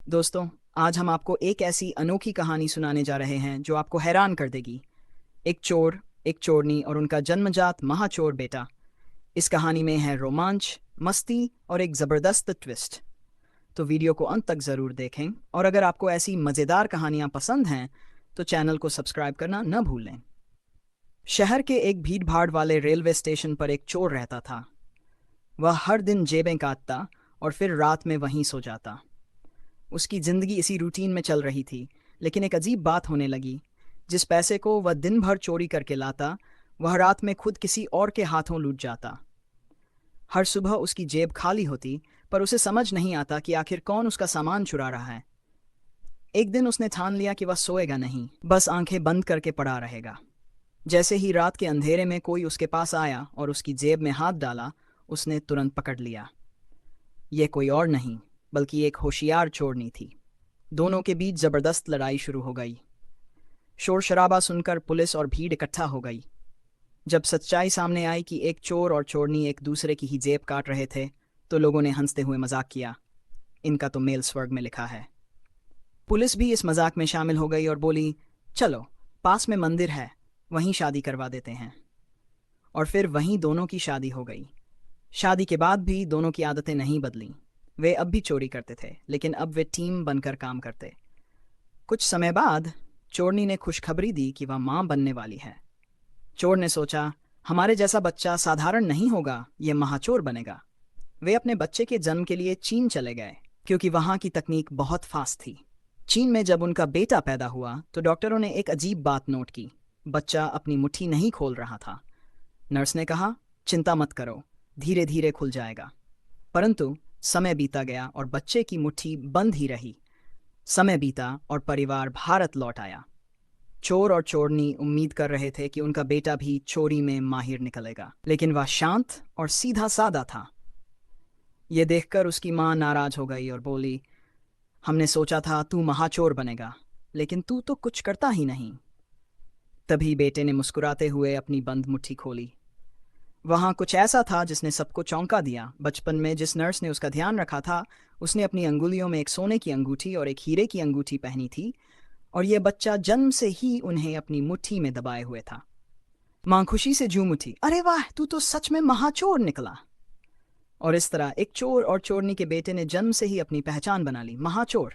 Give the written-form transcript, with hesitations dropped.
दोस्तों, आज हम आपको एक ऐसी अनोखी कहानी सुनाने जा रहे हैं जो आपको हैरान कर देगी। एक चोर, एक चोरनी और उनका जन्मजात महाचोर बेटा। इस कहानी में है रोमांच, मस्ती और एक ज़बरदस्त ट्विस्ट। तो वीडियो को अंत तक ज़रूर देखें, और अगर आपको ऐसी मज़ेदार कहानियाँ पसंद हैं तो चैनल को सब्सक्राइब करना न भूलें। शहर के एक भीड़-भाड़ वाले रेलवे स्टेशन पर एक चोर रहता था। वह हर दिन जेबें काटता और फिर रात में वहीं सो जाता। उसकी जिंदगी इसी रूटीन में चल रही थी, लेकिन एक अजीब बात होने लगी। जिस पैसे को वह दिन भर चोरी करके लाता, वह रात में खुद किसी और के हाथों लूट जाता। हर सुबह उसकी जेब खाली होती, पर उसे समझ नहीं आता कि आखिर कौन उसका सामान चुरा रहा है। एक दिन उसने ठान लिया कि वह सोएगा नहीं, बस आंखें बंद करके पड़ा रहेगा। जैसे ही रात के अंधेरे में कोई उसके पास आया और उसकी जेब में हाथ डाला, उसने तुरंत पकड़ लिया। यह कोई और नहीं, बल्कि एक होशियार चोरनी थी। दोनों के बीच जबरदस्त लड़ाई शुरू हो गई। शोर शराबा सुनकर पुलिस और भीड़ इकट्ठा हो गई। जब सच्चाई सामने आई कि एक चोर और चोरनी एक दूसरे की ही जेब काट रहे थे, तो लोगों ने हंसते हुए मजाक किया, इनका तो मेल स्वर्ग में लिखा है। पुलिस भी इस मजाक में शामिल हो गई और बोली, चलो, पास में मंदिर है, वहीं शादी करवा देते हैं। और फिर वहीं दोनों की शादी हो गई। शादी के बाद भी दोनों की आदतें नहीं बदलीं। वे अब भी चोरी करते थे, लेकिन अब वे टीम बनकर काम करते। कुछ समय बाद चोरनी ने खुशखबरी दी कि वह मां बनने वाली है। चोर ने सोचा, हमारे जैसा बच्चा साधारण नहीं होगा, यह महाचोर बनेगा। वे अपने बच्चे के जन्म के लिए चीन चले गए, क्योंकि वहां की तकनीक बहुत फास्ट थी। चीन में जब उनका बेटा पैदा हुआ तो डॉक्टरों ने एक अजीब बात नोट की। बच्चा अपनी मुट्ठी नहीं खोल रहा था। नर्स ने कहा, चिंता मत करो, धीरे धीरे खुल जाएगा। परंतु समय बीता गया और बच्चे की मुट्ठी बंद ही रही। समय बीता और परिवार भारत लौट आया। चोर और चोरनी उम्मीद कर रहे थे कि उनका बेटा भी चोरी में माहिर निकलेगा, लेकिन वह शांत और सीधा साधा था। ये देखकर उसकी मां नाराज हो गई और बोली, हमने सोचा था तू महाचोर बनेगा, लेकिन तू तो कुछ करता ही नहीं। तभी बेटे ने मुस्कुराते हुए अपनी बंद मुट्ठी खोली। वहां कुछ ऐसा था जिसने सबको चौंका दिया। बचपन में जिस नर्स ने उसका ध्यान रखा था, उसने अपनी अंगुलियों में एक सोने की अंगूठी और एक हीरे की अंगूठी पहनी थी, और यह बच्चा जन्म से ही उन्हें अपनी मुट्ठी में दबाए हुए था। मां खुशी से झूम उठी, अरे वाह, तू तो सच में महाचोर निकला। और इस तरह एक चोर और चोरनी के बेटे ने जन्म से ही अपनी पहचान बना ली, महाचोर।